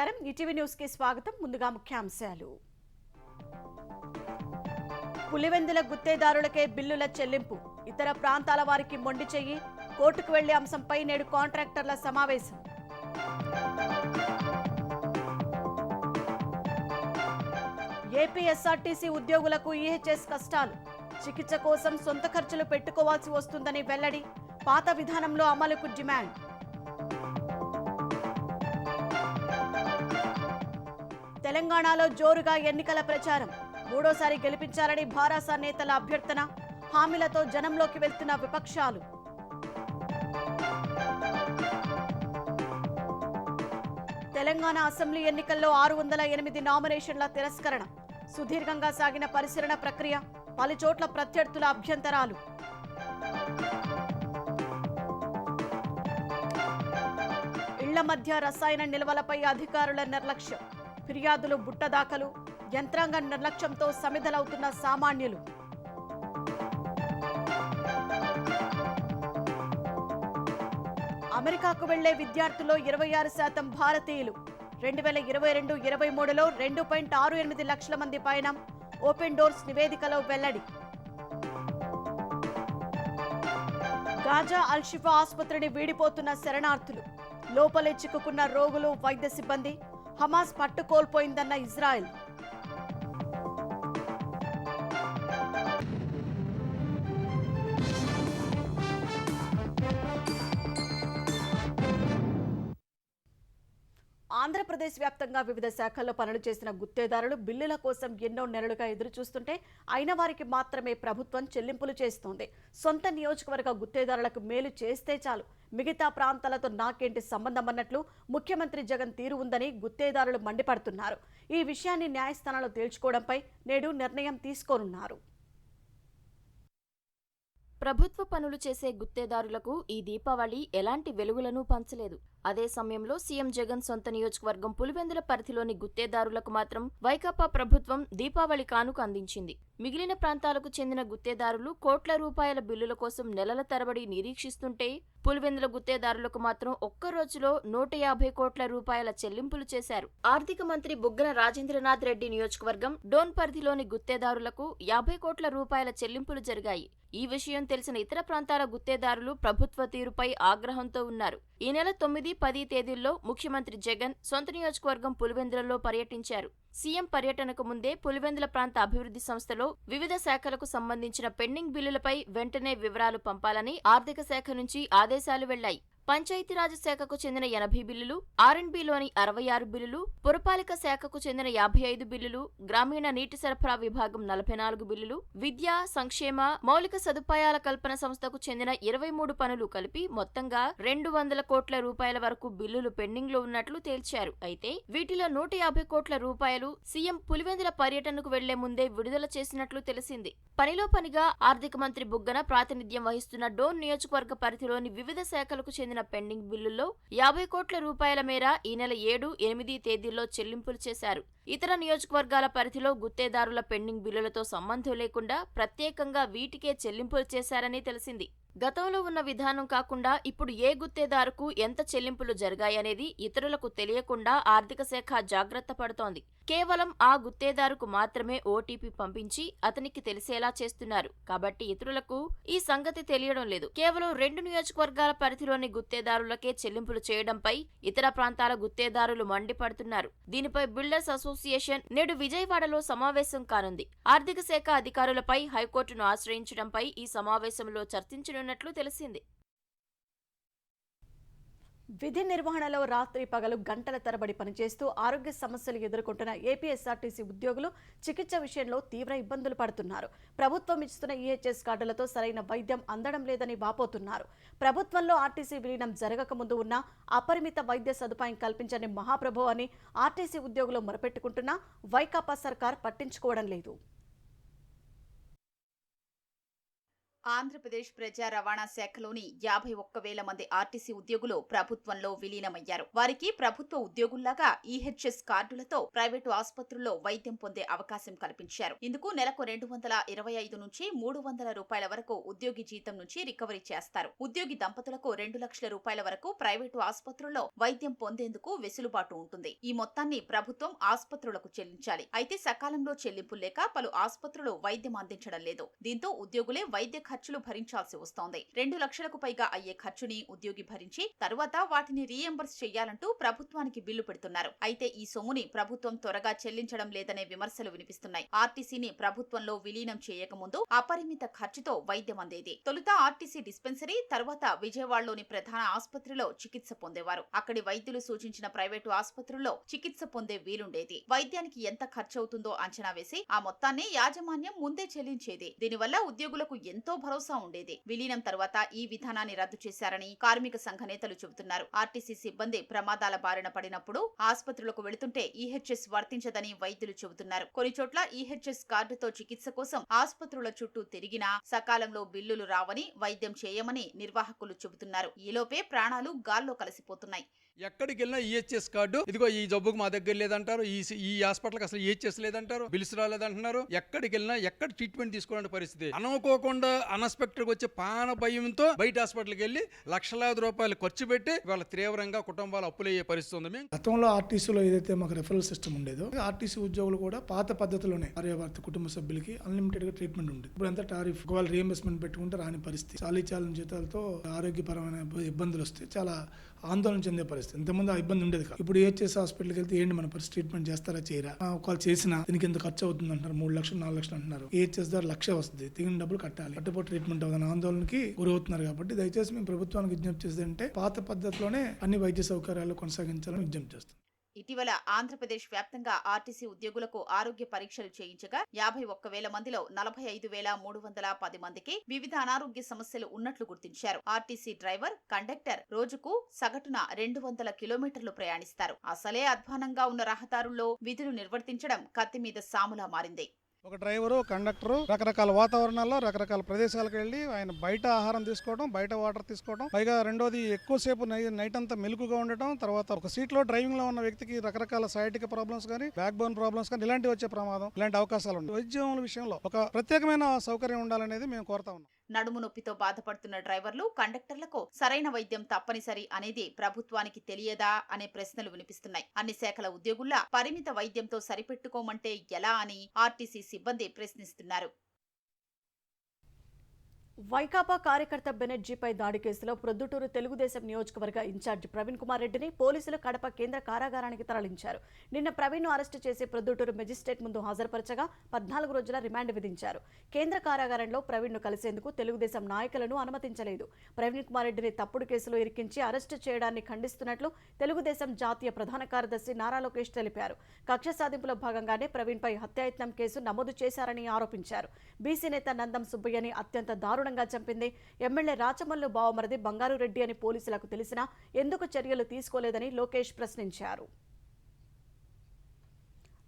నమస్కారం ETV news కి స్వాగతం ముందుగా ముఖ్యాంశాలు పులివెందుల గుత్తేదారులకే బిల్లుల చెల్లింపు ఇతర ప్రాంతాల వారికి మొండి చెయ్యి కోర్టుకు వెళ్లే అంశంపై నేడు కాంట్రాక్టర్ల సమావేశం ఏపీ ఎస్ఆర్టీసీ ఉద్యోగులకు ఈహెచ్ఎస్ కష్టాలు చికిత్స కోసం సొంత ఖర్చులు పెట్టుకోవాల్సి వస్తుందని వెల్లడి పాత విధానంలో అమలుకు డిమాండ్ తెలంగాణలో జోరుగా ఎన్నికల ప్రచారం మూడోసారి గెలిపించాలని భారాస నేతల అభ్యర్థన హామీలతో జనంలోకి వెళ్తున్న విపక్షాలు తెలంగాణ అసెంబ్లీ ఎన్నికల్లో 608 నామినేషన్ల తిరస్కరణ సుదీర్ఘంగా సాగిన పరిశీలన ప్రక్రియ పలుచోట్ల ప్రత్యర్థుల అభ్యంతరాలు ఇళ్ల మధ్య రసాయన నిల్వలపై అధికారుల నిర్లక్ష్యం ఫిర్యాదులు బుట్టదాఖలు యంత్రాంగ నిర్లక్ష్యంతో సమిధలవుతున్న సామాన్యులు అమెరికాకు వెళ్లే విద్యార్థుల్లో 26% భారతీయులు 2022-23లో 2.68 లక్షల మంది పయనం ఓపెన్ డోర్స్ నివేదికలో వెల్లడి గాజా అల్షిఫా ఆసుపత్రిని వీడిపోతున్న శరణార్థులు లోపలే చిక్కుకున్న రోగులు వైద్య సిబ్బంది హమాస్ పట్టు కోల్పోయిందన్న ఇజ్రాయెల్ ఆంధ్రప్రదేశ్ వ్యాప్తంగా వివిధ శాఖల్లో పనులు చేసిన గుత్తేదారులు బిల్లుల కోసం ఎన్నో నెలలుగా ఎదురు చూస్తుంటే అయిన వారికి మాత్రమే ప్రభుత్వం చెల్లింపులు చేస్తోంది. సొంత నియోజకవర్గ గుత్తేదారులకు మేలు చేస్తే చాలు, మిగతా ప్రాంతాలతో నాకేంటి సంబంధం అన్నట్లు ముఖ్యమంత్రి జగన్ తీరు ఉందని గుత్తేదారులు మండిపడుతున్నారు. ఈ విషయాన్ని న్యాయస్థానాలు తేల్చుకోవడంపై నేడు నిర్ణయం తీసుకోనున్నారు. ప్రభుత్వ పనులు చేసే గుత్తేదారులకు ఈ దీపావళి ఎలాంటి వెలుగులను పంచలేదు. అదే సమయంలో సీఎం జగన్ సొంత నియోజకవర్గం పులివెందుల పరిధిలోని గుత్తేదారులకు మాత్రం వైకాపా ప్రభుత్వం దీపావళి కానుక అందించింది. మిగిలిన ప్రాంతాలకు చెందిన గుత్తేదారులు కోట్ల రూపాయల బిల్లుల కోసం నెలల తరబడి నిరీక్షిస్తుంటే పులివెందుల గుత్తేదారులకు మాత్రం ఒక్క రోజులో 150 కోట్ల రూపాయల చెల్లింపులు చేశారు. ఆర్థిక మంత్రి బుగ్గన రాజేంద్రనాథ్ రెడ్డి నియోజకవర్గం డోన్ పరిధిలోని గుత్తేదారులకు 50 కోట్ల రూపాయల చెల్లింపులు జరిగాయి. ఈ విషయం తెలిసిన ఇతర ప్రాంతాల గుత్తేదారులు ప్రభుత్వ తీరుపై ఆగ్రహంతో ఉన్నారు. ఈ నెల 9, 10 తేదీల్లో ముఖ్యమంత్రి జగన్ సొంత నియోజకవర్గం పులివెందులలో పర్యటించారు. సీఎం పర్యటనకు ముందే పులివెందుల ప్రాంత అభివృద్ధి సంస్థలో వివిధ శాఖలకు సంబంధించిన పెండింగ్ బిల్లులపై వెంటనే వివరాలు పంపాలని ఆర్థిక శాఖ నుంచి ఆదేశాలు వెళ్లాయి. పంచాయతీరాజ్ శాఖకు చెందిన 80 బిల్లులు, ఆర్ఎండ్బిలోని 66 బిల్లులు, పురపాలిక శాఖకు చెందిన 55 బిల్లులు, గ్రామీణ నీటి సరఫరా విభాగం 44 బిల్లులు, విద్యా, సంక్షేమ, మౌలిక సదుపాయాల కల్పన సంస్థకు చెందిన 23 పనులు కలిపి మొత్తంగా 200 కోట్ల రూపాయల వరకు బిల్లులు పెండింగ్ లో ఉన్నట్లు తేల్చారు. అయితే వీటిలో 150 కోట్ల రూపాయలు సీఎం పులివెందుల పర్యటనకు వెళ్లే ముందే విడుదల చేసినట్లు తెలిసింది. పనిలో పనిగా ఆర్థిక మంత్రి బుగ్గన ప్రాతినిధ్యం వహిస్తున్న డోన్ నియోజకవర్గ పరిధిలోని వివిధ శాఖలకు చెందిన పెండింగ్ బిల్లుల్లో 50 కోట్ల రూపాయల మేర ఈ నెల 7, 8 తేదీల్లో చెల్లింపులు చేశారు. ఇతర నియోజకవర్గాల పరిధిలో గుత్తేదారుల పెండింగ్ బిల్లులతో సంబంధం లేకుండా ప్రత్యేకంగా వీటికే చెల్లింపులు చేశారని తెలిసింది. గతంలో ఉన్న విధానం కాకుండా ఇప్పుడు ఏ గుత్తేదారుకు ఎంత చెల్లింపులు జరిగాయనేది ఇతరులకు తెలియకుండా ఆర్థిక శాఖ జాగ్రత్త పడుతోంది. కేవలం ఆ గుత్తేదారుకు మాత్రమే ఓటీపీ పంపించి అతనికి తెలిసేలా చేస్తున్నారు. కాబట్టి ఇతరులకు ఈ సంగతి తెలియడం లేదు. కేవలం 2 నియోజకవర్గాల పరిధిలోని గుత్తేదారులకే చెల్లింపులు చేయడంపై ఇతర ప్రాంతాల గుత్తేదారులు మండిపడుతున్నారు. దీనిపై బిల్డర్స్ అసోసియేషన్ నేడు విజయవాడలో సమావేశం కానుంది. ఆర్థిక శాఖ అధికారులపై హైకోర్టును ఆశ్రయించడంపై ఈ సమావేశంలో చర్చించనున్నట్లు తెలిసింది. విధి నిర్వహణలో రాత్రి పగలు గంటల తరబడి పనిచేస్తూ ఆరోగ్య సమస్యలు ఎదుర్కొంటున్న ఏపీ ఎస్ఆర్టీసీ ఉద్యోగులు చికిత్స విషయంలో తీవ్ర ఇబ్బందులు పడుతున్నారు. ప్రభుత్వం ఇస్తున్న ఈహెచ్ఎస్ కార్డులతో సరైన వైద్యం అందడం లేదని వాపోతున్నారు. ప్రభుత్వంలో ఆర్టీసీ విలీనం జరగకముందు ఉన్న అపరిమిత వైద్య సదుపాయం కల్పించని మహాప్రభు అని ఆర్టీసీ ఉద్యోగులు మొరపెట్టుకుంటున్నా వైకాపా సర్కార్ పట్టించుకోవడం లేదు. ఆంధ్రప్రదేశ్ ప్రజా రవాణా శాఖలోని 51,000 మంది ఆర్టీసీ ఉద్యోగులు ప్రభుత్వంలో విలీనమయ్యారు. వారికి ప్రభుత్వ ఉద్యోగుల్లాగా ఈహెచ్ఎస్ కార్డులతో ప్రైవేటు ఆసుపత్రుల్లో వైద్యం పొందే అవకాశం కల్పించారు. ఇందుకు నెలకు 225 నుంచి 300 రూపాయల వరకు ఉద్యోగి జీతం నుంచి రికవరీ చేస్తారు. ఉద్యోగి దంపతులకు 2 లక్షల రూపాయల వరకు ప్రైవేటు ఆసుపత్రుల్లో వైద్యం పొందేందుకు వెసులుబాటు ఉంటుంది. ఈ మొత్తాన్ని ప్రభుత్వం ఆసుపత్రులకు చెల్లించాలి. అయితే సకాలంలో చెల్లింపులు లేక పలు ఆసుపత్రులు వైద్యం అందించడం లేదు. దీంతో ఉద్యోగులే వైద్య ఖర్చులు భరించాల్సి వస్తోంది. 2 లక్షలకు పైగా అయ్యే ఖర్చుని ఉద్యోగి భరించి తరువాత వాటిని రీఎంబర్స్ చేయాలంటూ ప్రభుత్వానికి బిల్లు పెడుతున్నారు. అయితే ఈ సొమ్ముని ప్రభుత్వం త్వరగా చెల్లించడం లేదనే విమర్శలు వినిపిస్తున్నాయి. ఆర్టీసీని ప్రభుత్వంలో విలీనం చేయకముందు అపరిమిత ఖర్చుతో వైద్యం అందేది. తొలుత ఆర్టీసీ డిస్పెన్సరీ, తర్వాత విజయవాడలోని ప్రధాన ఆసుపత్రిలో చికిత్స పొందేవారు. అక్కడి వైద్యులు సూచించిన ప్రైవేటు ఆసుపత్రుల్లో చికిత్స పొందే వీలుండేది. వైద్యానికి ఎంత ఖర్చు అవుతుందో అంచనా వేసి ఆ మొత్తాన్ని యాజమాన్యం ముందే చెల్లించేది. దీనివల్ల ఉద్యోగులకు ఎంతో భరోసా ఉండేది. విలీనం తర్వాత ఈ విధానాన్ని రద్దు చేశారని కార్మిక సంఘ నేతలు చెబుతున్నారు. ఆర్టీసీ సిబ్బంది ప్రమాదాల బారిన పడినప్పుడు ఆసుపత్రులకు వెళుతుంటే ఈహెచ్ఎస్ వర్తించదని వైద్యులు చెబుతున్నారు. కొన్ని చోట్ల ఈహెచ్ఎస్ కార్డుతో చికిత్స కోసం ఆసుపత్రుల చుట్టూ తిరిగినా సకాలంలో బిల్లులు రావని, వైద్యం చేయమని నిర్వాహకులు చెబుతున్నారు. ఈలోపే ప్రాణాలు గాల్లో కలిసిపోతున్నాయి. ఎక్కడికి వెళ్ళినా ఈహెచ్ఎస్ కార్డు, ఇదిగో ఈ జబ్బుకు మా దగ్గర లేదంటారు, ఈ హాస్పిటల్కి అసలు ఈహెచ్ఎస్ లేదంటారు, బిల్స్ రాలేదంటున్నారు. ఎక్కడికి వెళ్ళినా ఎక్కడ ట్రీట్మెంట్ తీసుకోవాలని పరిస్థితి. అనుకోకుండా అన్ఎక్స్పెక్టెడ్ వచ్చే పాన భయంతో బయట హాస్పిటల్కి వెళ్ళి లక్షలాది రూపాయలు ఖర్చు పెట్టి వాళ్ళ తీవ్రంగా కుటుంబాలు అప్పులయ్యే పరిస్థితి ఉంది. గతంలో ఆర్టీసీలో ఏదైతే మాకు రెఫరల్ సిస్టమ్ ఉండేదో, ఆర్టీసీ ఉద్యోగులు కూడా పాత పద్ధతిలోనే భార్యాభర్త కుటుంబ సభ్యులకి అన్లిమిటెడ్ గా ట్రీట్మెంట్ ఉంది. ఇప్పుడు ఎంత టారిఫ్ వాళ్ళు రీఎంబర్స్మెంట్ పెట్టుకుంటే రాని పరిస్థితి. చాలీచాలని జీతాలతో ఆరోగ్యపరమైన ఇబ్బందులు వస్తే చాలా ఆందోళన చెందే పరిస్థితి. ఇంతకుముందు ఆ ఇబ్బంది ఉండేది కాదు. ఇప్పుడు ఏహెచ్ఎస్ హాస్పిటల్కి వెళ్తే ఏంటి మన పరిస్థితి, ట్రీట్మెంట్ చేస్తారా చేయరా, ఒకవేళ చేసినా దీనికి ఎంత ఖర్చు అవుతుంది అంటారు. 3 లక్షలు 4 లక్షలు అంటున్నారు. ఏహెచ్ఎస్ ద్వారా 1,00,000 వస్తుంది, తిగిన డబ్బులు కట్టాలి, కట్టుబడి ట్రీట్మెంట్ అవుతుంది ఆందోళనకి గురవుతున్నారు. కాబట్టి దయచేసి మేము ప్రభుత్వానికి విజ్ఞప్తి చేసేదంటే పాత పద్ధతిలోనే అన్ని వైద్య సౌకర్యాలు కొనసాగించాలని విజ్ఞప్తి చేస్తాం. ఇటీవల ఆంధ్రప్రదేశ్ వ్యాప్తంగా ఆర్టీసీ ఉద్యోగులకు ఆరోగ్య పరీక్షలు చేయించగా 51,000 మందిలో 45,310 మందికి వివిధ అనారోగ్య సమస్యలు ఉన్నట్లు గుర్తించారు. ఆర్టీసీ డ్రైవర్, కండక్టర్ రోజుకు సగటున 200 కిలోమీటర్లు ప్రయాణిస్తారు. అసలే అధ్వానంగా ఉన్న రహదారుల్లో విధులు నిర్వర్తించడం కత్తి మీద సాములా మారింది. ఒక డ్రైవరు, కండక్టరు రకరకాల వాతావరణాల్లో రకరకాల ప్రదేశాలకు వెళ్ళి ఆయన బయట ఆహారం తీసుకోవడం, బయట వాటర్ తీసుకోవడం, పైగా రెండోది ఎక్కువసేపు నైట్ అంతా మెలుకుగా ఉండటం, తర్వాత ఒక సీట్లో డ్రైవింగ్ లో ఉన్న వ్యక్తికి రకరకాల సైటిక్ ప్రాబ్లమ్స్ కానీ, బ్యాక్ బోన్ ప్రాబ్లమ్స్ కానీ ఇలాంటివి వచ్చే ప్రమాదం, ఇలాంటి అవకాశాలు ఉన్నాయి. వైద్యం విషయంలో ఒక ప్రత్యేకమైన సౌకర్యం ఉండాలనేది మేము కోరుతా ఉన్నాం. నడుము నొప్పితో బాధపడుతున్న డ్రైవర్లు, కండక్టర్లకు సరైన వైద్యం తప్పనిసరి అనేది ప్రభుత్వానికి తెలియదా అనే ప్రశ్నలు వినిపిస్తున్నాయి. అన్ని శాఖల ఉద్యోగుల్లా పరిమిత వైద్యంతో సరిపెట్టుకోమంటే ఎలా అని ఆర్టీసీ సిబ్బంది ప్రశ్నిస్తున్నారు. వైకాపా కార్యకర్త బెనర్జీపై దాడి కేసులో ప్రొద్దుటూరు తెలుగుదేశం నియోజకవర్గ ఇన్ఛార్జి ప్రవీణ్ కుమార్ రెడ్డిని పోలీసులు కడప కేంద్ర కారాగారానికి తరలించారు. నిన్న ప్రవీణ్ను అరెస్టు చేసి ప్రొద్దుటూరు మెజిస్ట్రేట్ ముందు హాజరుపరచగా 14 రోజుల రిమాండ్ విధించారు. కేంద్ర కారాగారంలో ప్రవీణ్ను కలిసేందుకు తెలుగుదేశం నాయకులను అనుమతించలేదు. ప్రవీణ్ కుమార్ రెడ్డిని తప్పుడు కేసులో ఇరికించి అరెస్టు చేయడాన్ని ఖండిస్తున్నట్లు తెలుగుదేశం జాతీయ ప్రధాన కార్యదర్శి నారా లోకేష్ తెలిపారు. కక్ష సాధింపులో భాగంగానే ప్రవీణ్పై హత్యాయత్నం కేసు నమోదు చేశారని ఆరోపించారు. బీసీ నేత నందం సుబ్బయ్యని అత్యంత దారుణంగా చంపింది ఎమ్మెల్యే రాచమల్లు బావమరిది బంగారు రెడ్డి అని పోలీసులకు తెలిసినా ఎందుకు చర్యలు తీసుకోలేదని లోకేష్ ప్రశ్నించారు.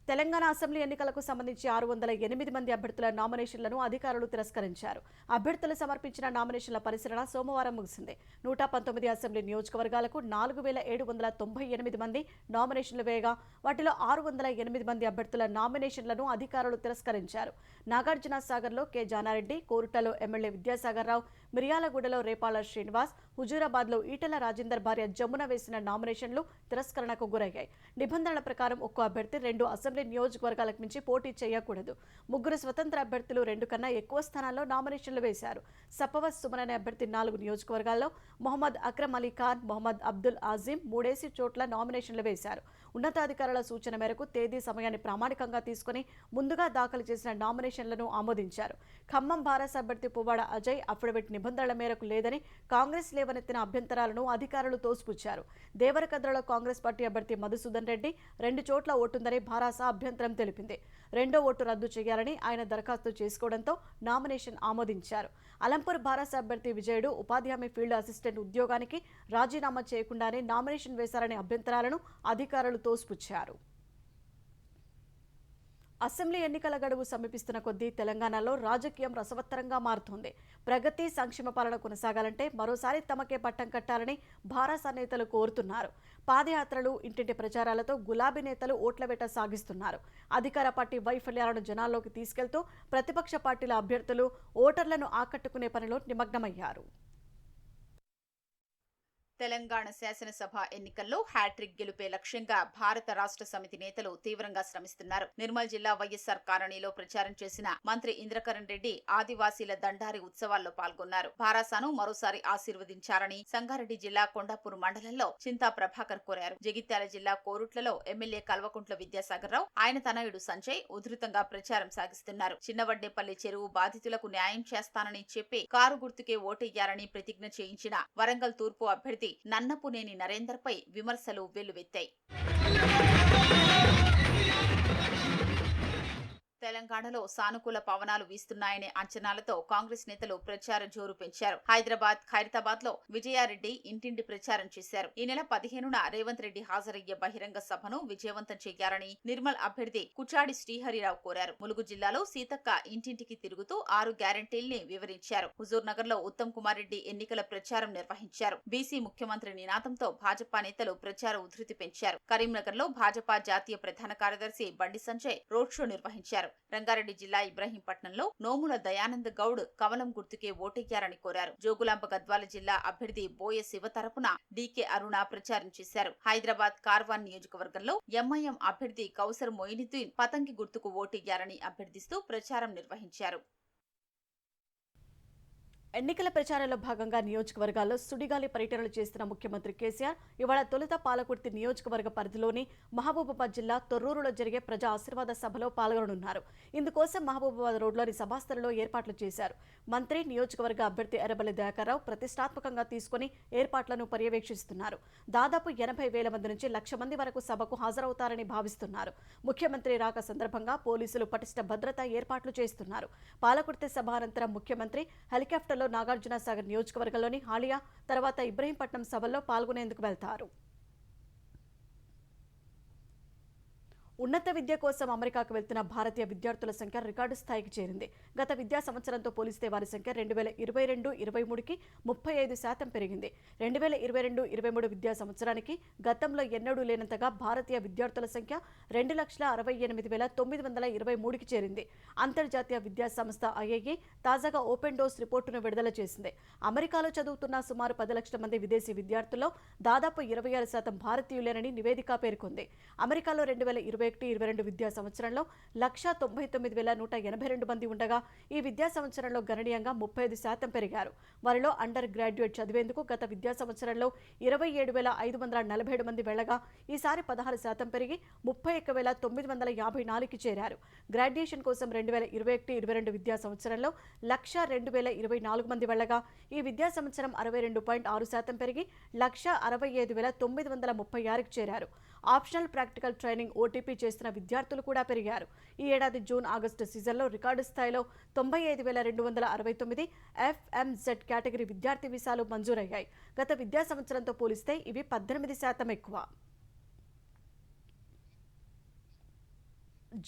తెలంగాణ అసెంబ్లీ ఎన్నికలకు సంబంధించి 608 మంది అభ్యర్థుల నామినేషన్లను అధికారులు తిరస్కరించారు. అభ్యర్థులు సమర్పించిన నామినేషన్ల పరిశీలన సోమవారం ముగిసింది. 119 అసెంబ్లీ నియోజకవర్గాలకు 4,798 మంది నామినేషన్లు వేయగా వాటిలో 608 మంది అభ్యర్థుల నామినేషన్లను అధికారులు తిరస్కరించారు. నాగార్జున సాగర్లో కె జానారెడ్డి, కోరుటలో ఎమ్మెల్యే విద్యాసాగర్ రావు, మిర్యాలగూడలో రేపాల శ్రీనివాస్, హుజూరాబాద్లో ఈటెల రాజేందర్ భార్య జమున వేసిన నామినేషన్లు తిరస్కరణకు గురయ్యాయి. నిబంధనల ప్రకారం ఒక్కో అభ్యర్థి 2 అసెంబ్లీ నియోజకవర్గాలకు మించి పోటీ చేయకూడదు. 3 స్వతంత్ర అభ్యర్థులు 2 కన్నా ఎక్కువ స్థానాల్లో నామినేషన్లు వేశారు. సపవస్ సుమన్ అనే అభ్యర్థి 4 నియోజకవర్గాల్లో, మొహమ్మద్ అక్రమ్ అలీ ఖాన్, మొహమ్మద్ అబ్దుల్ ఆజిమ్ 3 చోట్ల నామినేషన్లు వేశారు. ఉన్నతాధికారుల సూచన మేరకు తేదీ సమయాన్ని ప్రామాణికంగా తీసుకుని ముందుగా దాఖలు చేసిన నామినేషన్లను ఆమోదించారు. ఖమ్మం భారస్ అభ్యర్థి పువ్వాడ అజయ్ అఫిడవిట్ నిబంధనల మేరకు లేదని కాంగ్రెస్ లేవనెత్తిన అభ్యంతరాలను అధికారులు తోసిపుచ్చారు. దేవరకద్రలో కాంగ్రెస్ పార్టీ అభ్యర్థి మధుసూదన్ రెడ్డి 2 చోట్ల ఓటుందని భారాస అభ్యంతరం తెలిపింది. 2వ ఓటు రద్దు చేయాలని ఆయన దరఖాస్తు చేసుకోవడంతో నామినేషన్ ఆమోదించారు. అలంపూర్ భారాస అభ్యర్థి విజయుడు ఉపాధ్యాయ ఫీల్డ్ అసిస్టెంట్ ఉద్యోగానికి రాజీనామా చేయకుండానే నామినేషన్ వేశారనే అభ్యంతరాలను అధికారులు తోసిపుచ్చారు. అసెంబ్లీ ఎన్నికల గడువు సమీపిస్తున్న కొద్దీ తెలంగాణలో రాజకీయం రసవత్తరంగా మారుతోంది. ప్రగతి సంక్షేమ పాలన కొనసాగాలంటే మరోసారి తమకే పట్టం కట్టాలని భారస నేతలు కోరుతున్నారు. పాదయాత్రలు, ఇంటింటి ప్రచారాలతో గులాబీ నేతలు ఓట్ల వేట సాగిస్తున్నారు. అధికార పార్టీ వైఫల్యాలను జనాల్లోకి తీసుకెళ్తూ ప్రతిపక్ష పార్టీల అభ్యర్థులు ఓటర్లను ఆకట్టుకునే పనిలో నిమగ్నమయ్యారు. తెలంగాణ శాసనసభ ఎన్నికల్లో హ్యాట్రిక్ గెలుపే లక్ష్యంగా భారత రాష్ట్ర సమితి నేతలు తీవ్రంగా శ్రమిస్తున్నారు. నిర్మల్ జిల్లా వైఎస్ఆర్ కాలనీలో ప్రచారం చేసిన మంత్రి ఇంద్రకరణ్ రెడ్డి ఆదివాసీల దండారి ఉత్సవాల్లో పాల్గొన్నారు. భారాసాను మరోసారి ఆశీర్వదించారని సంగారెడ్డి జిల్లా కొండాపూర్ మండలంలో చింతా ప్రభాకర్ కోరారు. జగిత్యాల జిల్లా కోరుట్లలో ఎమ్మెల్యే కల్వకుంట్ల విద్యాసాగర్ రావు, ఆయన తనయుడు సంజయ్ ఉధృతంగా ప్రచారం సాగిస్తున్నారు. చిన్నవడ్డేపల్లి చెరువు బాధితులకు న్యాయం చేస్తానని చెప్పి కారు గుర్తుకే ఓటెయ్యారని ప్రతిజ్ఞ చేయించిన వరంగల్ తూర్పు అభ్యర్థి నన్నపునేని నరేందర్ పై విమర్శలు వెల్లువెత్తాయి. తెలంగాణలో సానుకూల పవనాలు వీస్తున్నాయనే అంచనాలతో కాంగ్రెస్ నేతలు ప్రచార జోరు పెంచారు. హైదరాబాద్, ఖైరతాబాద్ లో విజయారెడ్డి ఇంటింటి ప్రచారం చేశారు. ఈ నెల 15న రేవంత్ రెడ్డి హాజరయ్యే బహిరంగ సభను విజయవంతం చేయాలని నిర్మల్ అభ్యర్థి కుచాడి శ్రీహరిరావు కోరారు. ములుగు జిల్లాలో సీతక్క ఇంటింటికి తిరుగుతూ 6 గ్యారంటీల్ని వివరించారు. హుజూర్ నగర్ లో ఉత్తమ్ కుమార్ రెడ్డి ఎన్నికల ప్రచారం నిర్వహించారు. బీసీ ముఖ్యమంత్రి నినాదంతో భాజపా నేతలు ప్రచార ఉధృతి పెంచారు. కరీంనగర్ లో భాజపా జాతీయ ప్రధాన కార్యదర్శి బండి సంజయ్ రోడ్ షో నిర్వహించారు. రంగారెడ్డి జిల్లా ఇబ్రహీంపట్నంలో నోముల దయానంద్ గౌడ్ కమలం గుర్తుకే ఓటెయ్యారని కోరారు. జోగులాంబ గద్వాల జిల్లా అభ్యర్థి బోయ శివ తరపున డీకే అరుణ ప్రచారం చేశారు. హైదరాబాద్ కార్వాన్ నియోజకవర్గంలో ఎంఐఎం అభ్యర్థి కౌసర్ మొయినుద్దీన్ పతంగి గుర్తుకు ఓటెయ్యారని అభ్యర్థిస్తూ ప్రచారం నిర్వహించారు. ఎన్నికల ప్రచారంలో భాగంగా నియోజకవర్గాల్లో సుడిగాలి పర్యటనలు చేస్తున్న ముఖ్యమంత్రి కేసీఆర్ ఇవాళ తొలుత పాలకుర్తి నియోజకవర్గ పరిధిలోని మహబూబాబాద్ జిల్లా తొర్రూరులో జరిగే ప్రజా ఆశీర్వాద సభలో పాల్గొననున్నారు. ఇందుకోసం మహబూబాబాద్ రోడ్లోని సభాస్థలిలో ఏర్పాట్లు చేశారు. మంత్రి, నియోజకవర్గ అభ్యర్థి ఎర్రబెల్లి దయాకర్రావు ప్రతిష్టాత్మకంగా తీసుకుని ఏర్పాట్లను పర్యవేక్షిస్తున్నారు. దాదాపు 80,000 మంది నుంచి 1,00,000 మంది వరకు సభకు హాజరవుతారని భావిస్తున్నారు. ముఖ్యమంత్రి రాక సందర్భంగా పోలీసులు పటిష్ట భద్రతా ఏర్పాట్లు చేస్తున్నారు. పాలకుర్తి సభ అనంతరం ముఖ్యమంత్రి హెలికాప్టర్లో నాగార్జున సాగర్ నియోజకవర్గంలోని హాలియా, తర్వాత ఇబ్రహీంపట్నం సభల్లో పాల్గొనేందుకు వెళ్తారు. ఉన్నత విద్య కోసం అమెరికాకు వెళ్తున్న భారతీయ విద్యార్థుల సంఖ్య రికార్డు స్థాయికి చేరింది. గత విద్యా సంవత్సరంతో పోలిస్తే వారి సంఖ్య 2022-23కి 35% పెరిగింది. 2022-23 విద్యా సంవత్సరానికి గతంలో ఎన్నడూ లేనంతగా భారతీయ విద్యార్థుల సంఖ్య 2,68,923కి చేరింది. అంతర్జాతీయ విద్యా సంస్థ ఐఐఏ తాజాగా ఓపెన్ డోర్స్ రిపోర్టును విడుదల చేసింది. అమెరికాలో చదువుతున్న సుమారు 10 లక్షల మంది విదేశీ విద్యార్థుల్లో దాదాపు 26% భారతీయులేనని నివేదిక పేర్కొంది. అమెరికాలో 2021-22 విద్యా సంవత్సరంలో 199,182 మంది ఉండగా ఈ విద్యా సంవత్సరంలో గణనీయంగా 35% పెరిగారు. వారిలో అండర్ గ్రాడ్యుయేట్ చదివేందుకు గత విద్యా సంవత్సరంలో 27,547 మంది వెళ్లగా ఈసారి 16% పెరిగి 31,954కి చేరారు. గ్రాడ్యుయేషన్ కోసం 2021-22 విద్యా సంవత్సరంలో 102,024 మంది వెళ్లగా ఈ విద్యా సంవత్సరం 62.6% పెరిగి 165,936కి చేరారు. ఆప్షనల్ ప్రాక్టికల్ ట్రైనింగ్ ఓటీపీ చేస్తున్న విద్యార్థులు కూడా పెరిగారు. ఈ ఏడాది జూన్-ఆగస్టు సీజన్లో రికార్డు స్థాయిలో 95,269 FMZ కేటగిరీ విద్యార్థి వీసాలు మంజూరయ్యాయి. గత విద్యా సంవత్సరంతో పోలిస్తే ఇవి 18% ఎక్కువ.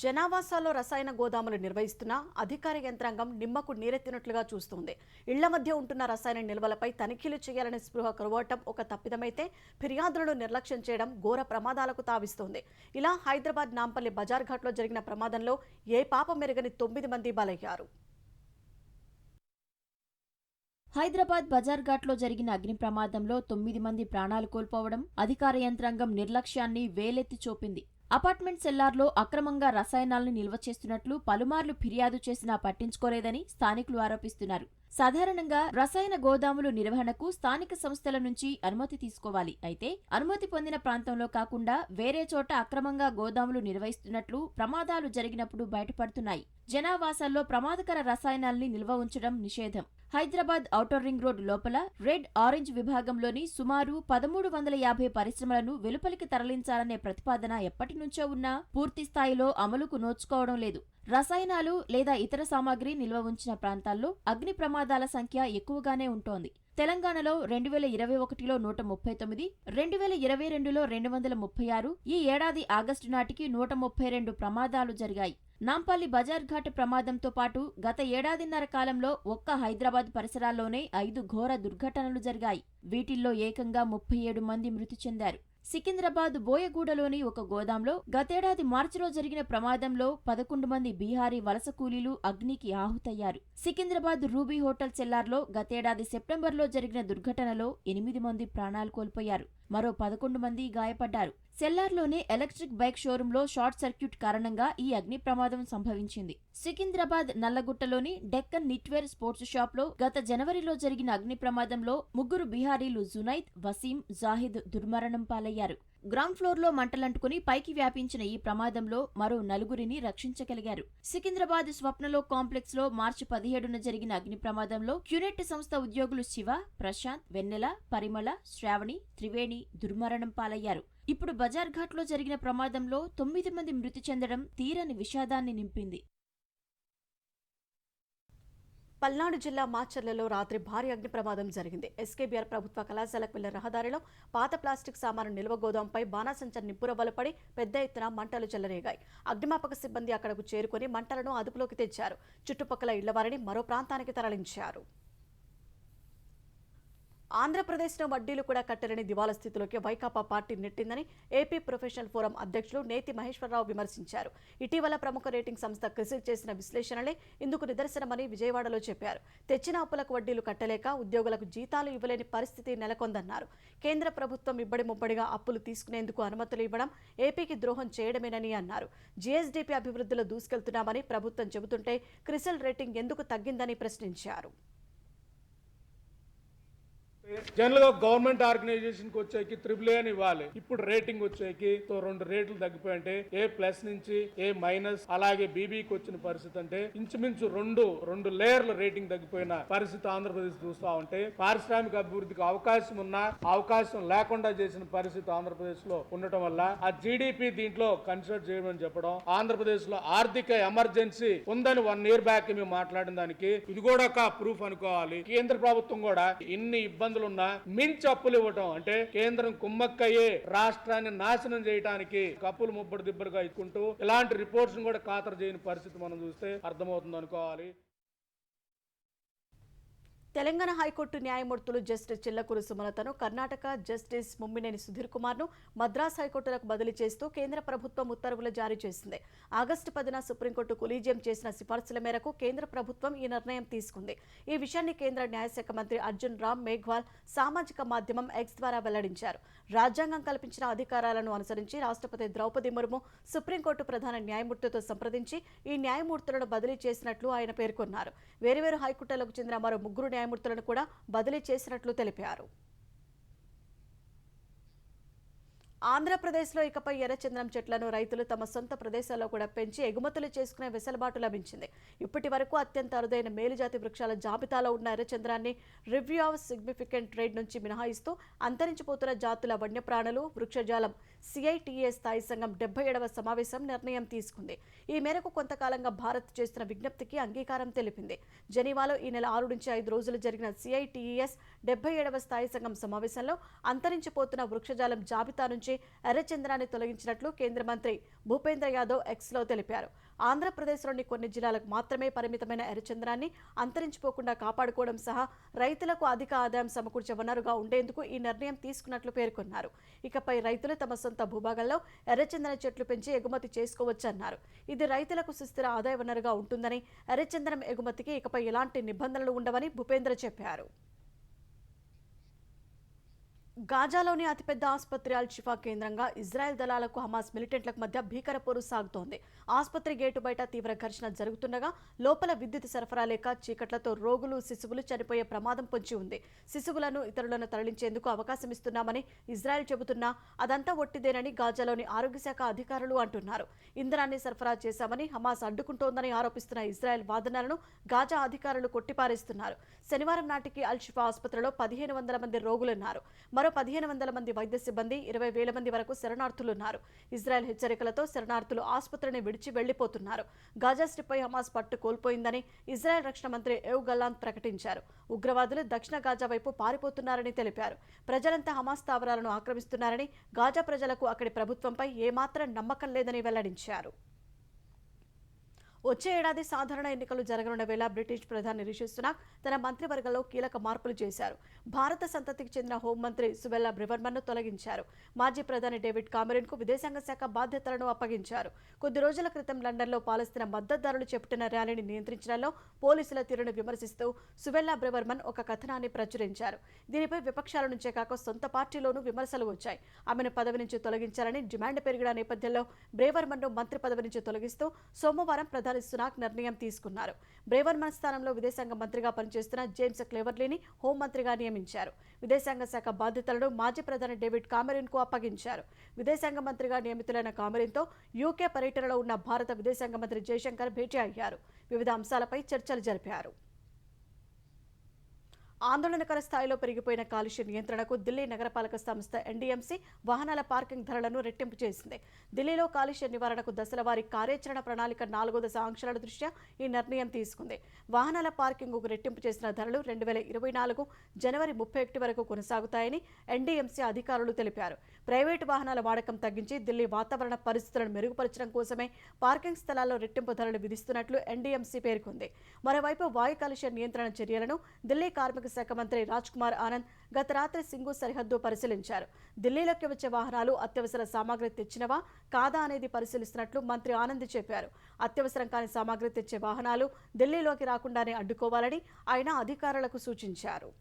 జనావాసాల్లో రసాయన గోదాములు నిర్వహిస్తున్న అధికార యంత్రాంగం నిమ్మకు నీరెత్తినట్లుగా చూస్తోంది. ఇళ్ల మధ్య ఉంటున్న రసాయన నిల్వలపై తనిఖీలు చేయాలనే స్పృహ కరువటం ఒక తప్పిదమైతే ఫిర్యాదులను నిర్లక్ష్యం చేయడం ఘోర ప్రమాదాలకు తావిస్తోంది. ఇలా హైదరాబాద్ నాంపల్లి బజార్ ఘాట్లో జరిగిన ప్రమాదంలో ఏ పాపం మెరుగని 9 మంది బలయ్యారు. హైదరాబాద్ బజార్ ఘాట్లో జరిగిన అగ్ని ప్రమాదంలో 9 మంది ప్రాణాలు కోల్పోవడం అధికార యంత్రాంగం నిర్లక్ష్యాన్ని వేలెత్తి చూపింది. అపార్ట్మెంట్ సెల్లార్లో అక్రమంగా రసాయనాలను నిల్వ చేస్తున్నట్లు పలుమార్లు ఫిర్యాదు చేసినా పట్టించుకోలేదని స్థానికులు ఆరోపిస్తున్నారు. సాధారణంగా రసాయన గోదాములు నిర్వహణకు స్థానిక సంస్థల నుంచి అనుమతి తీసుకోవాలి. అయితే అనుమతి పొందిన ప్రాంతంలో కాకుండా వేరే చోట అక్రమంగా గోదాములు నిర్వహిస్తున్నట్లు ప్రమాదాలు జరిగినప్పుడు బయటపడుతున్నాయి. జనావాసాల్లో ప్రమాదకర రసాయనాల్ని నిల్వ ఉంచడం నిషేధం. హైదరాబాద్ ఔటర్ రింగ్ రోడ్ లోపల రెడ్, ఆరెంజ్ విభాగంలోని సుమారు 1,350 పరిశ్రమలను వెలుపలికి తరలించాలనే ప్రతిపాదన ఎప్పటినుంచో ఉన్నా పూర్తి స్థాయిలో అమలుకు నోచుకోవడం లేదు. రసాయనాలు లేదా ఇతర సామాగ్రి నిల్వ ఉంచిన ప్రాంతాల్లో అగ్ని ప్రమాదాల సంఖ్య ఎక్కువగానే ఉంటోంది. తెలంగాణలో 2021లో 139, 2022లో 236, ఈ ఏడాది ఆగస్టు నాటికి 132 ప్రమాదాలు జరిగాయి. నాంపల్లి బజార్ ఘాట్ ప్రమాదంతో పాటు గత ఏడాదిన్నర కాలంలో ఒక్క హైదరాబాద్ పరిసరాల్లోనే 5 ఘోర దుర్ఘటనలు జరిగాయి. వీటిల్లో ఏకంగా 37 మంది మృతి చెందారు. సికింద్రాబాద్ బోయగూడలోని ఒక గోదాంలో గతేడాది మార్చిలో జరిగిన ప్రమాదంలో 11 మంది బీహారీ వలస కూలీలు అగ్నికి ఆహుతయ్యారు. సికింద్రాబాద్ రూబీ హోటల్ సెల్లార్లో గతేడాది సెప్టెంబర్లో జరిగిన దుర్ఘటనలో 8 మంది ప్రాణాలు కోల్పోయారు. మరో 11 మంది గాయపడ్డారు. సెల్లార్లోని ఎలక్ట్రిక్ బైక్ షోరూంలో షార్ట్ సర్క్యూట్ కారణంగా ఈ అగ్ని ప్రమాదం సంభవించింది. సికింద్రాబాద్ నల్లగుట్టలోని డెక్కన్ నిట్వేర్ స్పోర్ట్స్ షాప్లో గత జనవరిలో జరిగిన అగ్ని ప్రమాదంలో 3 బీహారీలు జునైద్, వసీం, జాహిద్ దుర్మరణం పాలయ్యారు. గ్రౌండ్ ఫ్లోర్లో మంటలంటుకుని పైకి వ్యాపించిన ఈ ప్రమాదంలో మరో 4 రక్షించగలిగారు. సికింద్రాబాద్ స్వప్నలో కాంప్లెక్స్ లో మార్చి 17న జరిగిన అగ్ని ప్రమాదంలో క్యూనెట్ సంస్థ ఉద్యోగులు శివ, ప్రశాంత్, వెన్నెల, పరిమళ, శ్రావణి, త్రివేణి దుర్మరణం పాలయ్యారు. ఇప్పుడు బజార్ ఘాట్లో జరిగిన ప్రమాదంలో 9 మంది మృతి చెందడం తీరని విషాదాన్ని నింపింది. పల్నాడు జిల్లా మాచర్లలో రాత్రి భారీ అగ్ని ప్రమాదం జరిగింది. ఎస్కేబీఆర్ ప్రభుత్వ కళాశాలకు వెళ్లిన రహదారిలో పాత ప్లాస్టిక్ సామాను నిల్వ గోదాంపై బాణాసంచా నిప్పురవ్వలు పడి పెద్ద ఎత్తున మంటలు చెలరేగాయి. అగ్నిమాపక సిబ్బంది అక్కడకు చేరుకుని మంటలను అదుపులోకి తెచ్చారు. చుట్టుపక్కల ఇళ్లవారిని మరో ప్రాంతానికి తరలించారు. ఆంధ్రప్రదేశ్లో వడ్డీలు కూడా కట్టలేని దివాలా స్థితిలోకి వైకాపా పార్టీ నెట్టిందని ఏపీ ప్రొఫెషనల్ ఫోరం అధ్యక్షులు నేతి మహేశ్వరరావు విమర్శించారు. ఇటీవల ప్రముఖ రేటింగ్ సంస్థ క్రిసిల్ చేసిన విశ్లేషణలే ఇందుకు నిదర్శనమని విజయవాడలో చెప్పారు. తెచ్చిన అప్పులకు వడ్డీలు కట్టలేక ఉద్యోగులకు జీతాలు ఇవ్వలేని పరిస్థితి నెలకొందన్నారు. కేంద్ర ప్రభుత్వం ఇబ్బడి ముబ్బడిగా అప్పులు తీసుకునేందుకు అనుమతులు ఇవ్వడం ఏపీకి ద్రోహం చేయడమేనని అన్నారు. జీఎస్డీపీ అభివృద్ధిలో దూసుకెళ్తున్నామని ప్రభుత్వం చెబుతుంటే క్రిసిల్ రేటింగ్ ఎందుకు తగ్గిందని ప్రశ్నించారు. జనరల్ గా గవర్నమెంట్ ఆర్గనైజేషన్ కి వచ్చేకి AAA అని ఇవ్వాలి. ఇప్పుడు రేటింగ్ వచ్చేకి 2 రేట్లు తగ్గిపోయింటే A+ నుంచి A- అలాగే BBకి వచ్చిన పరిస్థితి అంటే ఇంచుమించు రెండు లేయర్ల రేటింగ్ తగ్గిపోయిన పరిస్థితి ఆంధ్రప్రదేశ్ చూస్తా ఉంటే పారిశ్రామిక అభివృద్ధికి అవకాశం ఉన్నా అవకాశం లేకుండా చేసిన పరిస్థితి ఆంధ్రప్రదేశ్ లో ఉండటం వల్ల ఆ జీడిపి దీంట్లో కన్సిడర్ చేయమని చెప్పడం, ఆంధ్రప్రదేశ్ లో ఆర్థిక ఎమర్జెన్సీ ఉందని 1 year బ్యాక్ మేము మాట్లాడిన దానికి ఇది కూడా ఒక ప్రూఫ్ అనుకోవాలి. కేంద్ర ప్రభుత్వం కూడా ఇన్ని ఇబ్బందులు మించి అప్పులు ఇవ్వటం అంటే కేంద్రం కుమ్మక్కయ్యే రాష్ట్రాన్ని నాశనం చేయడానికి అప్పులు ముబ్బడి దిబ్బరుగా ఇచ్చుకుంటూ ఇలాంటి రిపోర్ట్స్ కూడా ఖాతరు చేయని పరిస్థితి మనం చూస్తే అర్థమవుతుంది అనుకోవాలి. తెలంగాణ హైకోర్టు న్యాయమూర్తులు జస్టిస్ చిల్లకూరు సుమలతను కర్ణాటక జస్టిస్ ముమ్మినేని సుధీర్ కుమార్ను మద్రాస్ హైకోర్టులకు బదిలీ చేస్తూ కేంద్ర ప్రభుత్వం ఉత్తర్వులు జారీ చేసింది. ఆగస్టు 10న సుప్రీంకోర్టు కొలీజియం చేసిన సిఫార్సుల మేరకు కేంద్ర ప్రభుత్వం ఈ నిర్ణయం తీసుకుంది. ఈ విషయాన్ని కేంద్ర న్యాయశాఖ మంత్రి అర్జున్ రామ్ మేఘ్వాల్ సామాజిక మాధ్యమం ఎక్స్ ద్వారా వెల్లడించారు. రాజ్యాంగం కల్పించిన అధికారాలను అనుసరించి రాష్ట్రపతి ద్రౌపది ముర్ము సుప్రీంకోర్టు ప్రధాన న్యాయమూర్తితో సంప్రదించి ఈ న్యాయమూర్తులను బదిలీ చేసినట్లు ఆయన పేర్కొన్నారు. వేర్వేరు హైకోర్టులకు చెందిన మరో 3 న్యాయమూర్తులను కూడా బదిలీ చేసినట్లు తెలిపారు. ఆంధ్రప్రదేశ్లో ఇకపై ఎర్రచందనం చెట్లను రైతులు తమ సొంత ప్రదేశాల్లో కూడా పెంచి ఎగుమతులు చేసుకునే వెసులుబాటు లభించింది. ఇప్పటి వరకు అత్యంత అరుదైన మేలుజాతి వృక్షాల జాబితాలో ఉన్న ఎర్రచందనాన్ని రివ్యూ ఆఫ్ సిగ్నిఫికెంట్ ట్రేడ్ నుంచి మినహాయిస్తూ అంతరించిపోతున్న జాతుల వన్యప్రాణులు వృక్షజాలం CITES స్థాయి సంఘం 77వ సమావేశం నిర్ణయం తీసుకుంది. ఈ మేరకు కొంతకాలంగా భారత్ చేస్తున్న విజ్ఞప్తికి అంగీకారం తెలిపింది. జెనీవాలో ఈ నెల 6 నుంచి 5 రోజులు జరిగిన CITES 77వ స్థాయి సంఘం సమావేశంలో అంతరించిపోతున్న వృక్షజాలం జాబితా నుంచి ఎర్రచందనాన్ని తొలగించినట్లు కేంద్ర మంత్రి భూపేంద్ర యాదవ్ ఎక్స్లో తెలిపారు. ఆంధ్రప్రదేశ్లోని కొన్ని జిల్లాలకు మాత్రమే పరిమితమైన ఎర్రచందనాన్ని అంతరించిపోకుండా కాపాడుకోవడం సహా రైతులకు అధిక ఆదాయం సమకూర్చే వనరుగా ఉండేందుకు ఈ నిర్ణయం తీసుకున్నట్లు పేర్కొన్నారు. ఇకపై రైతులు తమ సొంత భూభాగంలో ఎర్రచందన చెట్లు పెంచి ఎగుమతి చేసుకోవచ్చన్నారు. ఇది రైతులకు సుస్థిర ఆదాయ వనరుగా ఉంటుందని, ఎర్రచందనం ఎగుమతికి ఇకపై ఎలాంటి నిబంధనలు ఉండవని భూపేంద్ర చెప్పారు. గాజాలోని అతిపెద్ద ఆసుపత్రి అల్ షిఫా కేంద్రంగా ఇజ్రాయెల్ దళాలకు హమాస్ మిలిటెంట్లకు మధ్య భీకర పోరు సాగుతోంది. ఆసుపత్రి గేటు బయట తీవ్ర ఘర్షణ జరుగుతుండగా లోపల విద్యుత్ సరఫరా లేక చీకట్లతో రోగులు, శిశువులు చనిపోయే ప్రమాదం పొంచి ఉంది. శిశువులను, ఇతరులను తరలించేందుకు అవకాశం ఇస్తున్నామని ఇజ్రాయెల్ చెబుతున్నా అదంతా ఒట్టిదేనని గాజాలోని ఆరోగ్య శాఖ అధికారులు అంటున్నారు. ఇంధనాన్ని సరఫరా చేశామని హమాస్ అడ్డుకుంటోందని ఆరోపిస్తున్న ఇజ్రాయెల్ వాదనలను గాజా అధికారులు కొట్టిపారేస్తున్నారు. శనివారం నాటికి అల్ షిఫా ఆసుపత్రిలో 1500 మంది రోగులున్నారు. మరో మరో 1500 మంది వైద్య సిబ్బంది, 20,000 మంది వరకు శరణార్థులున్నారు. ఇజ్రాయెల్ హెచ్చరికలతో శరణార్థులు ఆసుపత్రిని విడిచి వెళ్లిపోతున్నారు. గాజా స్ట్రిప్పై హమాస్ పట్టు కోల్పోయిందని ఇజ్రాయెల్ రక్షణ మంత్రి ఎవ్ గల్లాంత్ ప్రకటించారు. ఉగ్రవాదులు దక్షిణ గాజా వైపు పారిపోతున్నారని తెలిపారు. ప్రజలంతా హమాస్ స్థావరాలను ఆక్రమిస్తున్నారని, గాజా ప్రజలకు అక్కడి ప్రభుత్వంపై ఏమాత్రం నమ్మకం లేదని వెల్లడించారు. వచ్చే ఏడాది సాధారణ ఎన్నికలు జరగనున్న వేళ బ్రిటిష్ ప్రధాని రిషి సునాక్ తన మంత్రివర్గంలో కీలక మార్పులు చేశారు. భారత సంతతికి చెందిన హోంమంత్రి సుబెల్లా బ్రివర్మన్ను తొలగించారు. మాజీ ప్రధాని డేవిడ్ కామెరూన్కు విదేశాంగ శాఖ బాధ్యతలను అప్పగించారు. కొద్ది రోజుల క్రితం లండన్లో పాలస్తీనా మద్దతుదారులు చేపట్టిన ర్యాలీని నియంత్రించడంలో పోలీసుల తీరును విమర్శిస్తూ సుబెల్లా బ్రివర్మన్ ఒక కథనాన్ని ప్రచురించారు. దీనిపై విపక్షాల నుంచే కాక సొంత పార్టీలోనూ విమర్శలు వచ్చాయి. ఆమెను పదవి నుంచి తొలగించాలని డిమాండ్ పెరిగిన నేపథ్యంలో బ్రేవర్మన్ను మంత్రి పదవి నుంచి తొలగిస్తూ సోమవారం ప్రధాని సునాక్ నిర్ణయం తీసుకున్నారు. బ్రేవర్మన్ స్థానంలో విదేశాంగ మంత్రిగా పనిచేస్తున్న జేమ్స్ క్లెవర్లీని హోంమంత్రిగా నియమించారు. విదేశాంగ శాఖ బాధ్యతలను మాజీ ప్రధాని డేవిడ్ కామెరూన్కు అప్పగించారు. విదేశాంగ మంత్రిగా నియమితులైన కామెరూన్తో యూకే పర్యటనలో ఉన్న భారత విదేశాంగ మంత్రి జయశంకర్ భేటీ అయ్యారు. వివిధ అంశాలపై చర్చలు జరిపారు. ఆందోళనకర స్థాయిలో పెరిగిపోయిన కాలుష్య నియంత్రణకు ఢిల్లీ నగరపాలక సంస్థ ఎన్డీఎంసీ వాహనాల పార్కింగ్ ధరలను రెట్టింపు చేసింది. ఢిల్లీలో కాలుష్య నివారణకు దశలవారీ కార్యాచరణ ప్రణాళిక 4వ దశ ఆంక్షల దృష్ట్యా ఈ నిర్ణయం తీసుకుంది. వాహనాల పార్కింగ్కు రెట్టింపు చేసిన ధరలు 2024 జనవరి 31 వరకు కొనసాగుతాయని ఎన్డీఎంసీ అధికారులు తెలిపారు. ప్రైవేటు వాహనాల వాడకం తగ్గించి దిల్లీ వాతావరణ పరిస్థితులను మెరుగుపరచడం కోసమే పార్కింగ్ స్థలాల్లో రెట్టింపు ధరలు విధిస్తున్నట్లు ఎన్డీఎంసీ పేర్కొంది. మరోవైపు వాయు కాలుష్య నియంత్రణ చర్యలను ఢిల్లీ కార్మిక శాఖ మంత్రి రాజ్ కుమార్ ఆనంద్ గత రాత్రి సింగు సరిహద్దు పరిశీలించారు. ఢిల్లీలోకి వచ్చే వాహనాలు అత్యవసర సామాగ్రి తెచ్చినవా కాదా అనేది పరిశీలిస్తున్నట్లు మంత్రి ఆనంద్ చెప్పారు. అత్యవసరం కాని సామాగ్రి తెచ్చే వాహనాలు ఢిల్లీలోకి రాకుండానే అడ్డుకోవాలని ఆయన అధికారులకు సూచించారు.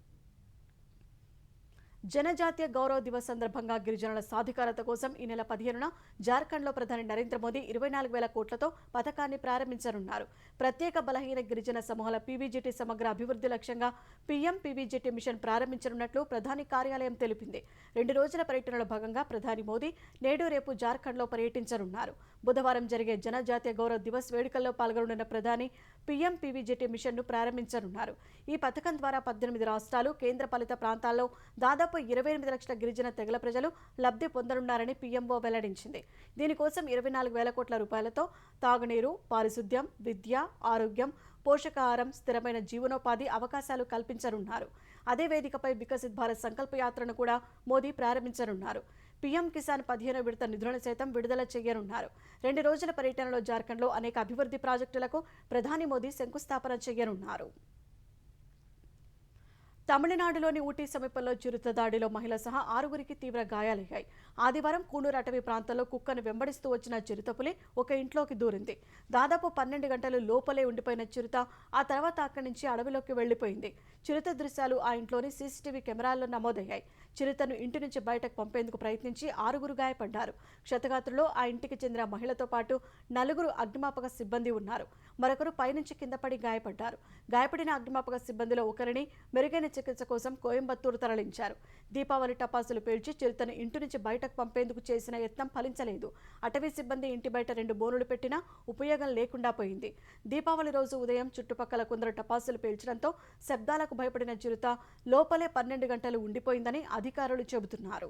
జనజాతీయ గౌరవ దివస్ సందర్భంగా గిరిజనుల సాధికారత కోసం ఈ నెల 15న జార్ఖండ్లో ప్రధాని నరేంద్ర మోదీ 24,000 కోట్లతో పథకాన్ని ప్రారంభించనున్నారు. ప్రత్యేక బలహీన గిరిజన సమూహాల పీవీజీటీ సమగ్ర అభివృద్ధి లక్ష్యంగా పీఎం పీవీజీటీ మిషన్ ప్రారంభించనున్నట్లు ప్రధాని కార్యాలయం తెలిపింది. 2 రోజుల పర్యటనలో భాగంగా ప్రధాని మోదీ నేడు రేపు జార్ఖండ్లో పర్యటించనున్నారు. బుధవారం జరిగే జనజాతీయ గౌరవ దివస్ వేడుకల్లో పాల్గొనున్న ప్రధాని పీఎం పీవీజీటీ మిషన్ను ప్రారంభించనున్నారు. ఈ పథకం ద్వారా 18 రాష్ట్రాలు, కేంద్రపాలిత ప్రాంతాల్లో దాదాపు 28 లక్షల గిరిజన తెగల ప్రజలు లబ్ధి పొందనున్నారని పీఎంఓ వెల్లడించింది. దీనికోసం 24,000 కోట్ల రూపాయలతో తాగునీరు, పారిశుద్ధ్యం, విద్య, ఆరోగ్యం, పోషకాహారం, స్థిరమైన జీవనోపాధి అవకాశాలు కల్పించనున్నారు. అదే వేదికపై వికసిత్ భారత్ సంకల్ప యాత్రను కూడా మోదీ ప్రారంభించనున్నారు. పీఎం కిసాన్ 15వ విడత నిధులను సైతం విడుదల చేయనున్నారు. 2 రోజుల పర్యటనలో జార్ఖండ్లో అనేక అభివృద్ధి ప్రాజెక్టులకు ప్రధాని మోదీ శంకుస్థాపన చేయనున్నారు. తమిళనాడులోని ఊటీ సమీపంలో చిరుత దాడిలో మహిళ సహా 6గురికి తీవ్ర గాయాలయ్యాయి. ఆదివారం కూనూరు అటవీ ప్రాంతంలో కుక్కను వెంబడిస్తూ వచ్చిన చిరుతపులి ఒక ఇంట్లోకి దూరింది. దాదాపు 12 గంటలు లోపలే ఉండిపోయిన చిరుత ఆ తర్వాత అక్కడి నుంచి అడవిలోకి వెళ్లిపోయింది. చిరుత దృశ్యాలు ఆ ఇంట్లోని సీసీటీవీ కెమెరాల్లో నమోదయ్యాయి. చిరుతను ఇంటి నుంచి బయటకు పంపేందుకు ప్రయత్నించి 6గురు గాయపడ్డారు. క్షతగాత్రుల్లో ఆ ఇంటికి చెందిన మహిళతో పాటు 4 అగ్నిమాపక సిబ్బంది ఉన్నారు. మరొకరు పైనుంచి కింద పడి గాయపడ్డారు. గాయపడిన అగ్నిమాపక సిబ్బందిలో ఒకరిని మెరుగైన చికిత్స కోసం కోయంబత్తూరు తరలించారు. దీపావళి టపాసులు పేల్చి చిరుతను ఇంటి నుంచి బయటకు పంపేందుకు చేసిన యత్నం ఫలించలేదు. అటవీ సిబ్బంది ఇంటి బయట 2 బోనులు పెట్టినా ఉపయోగం లేకుండా పోయింది. దీపావళి రోజు ఉదయం చుట్టుపక్కల కొందరు టపాసులు పేల్చడంతో శబ్దాలకు భయపడిన చిరుత లోపలే 12 గంటలు ఉండిపోయిందని అధికారులు చెబుతున్నారు.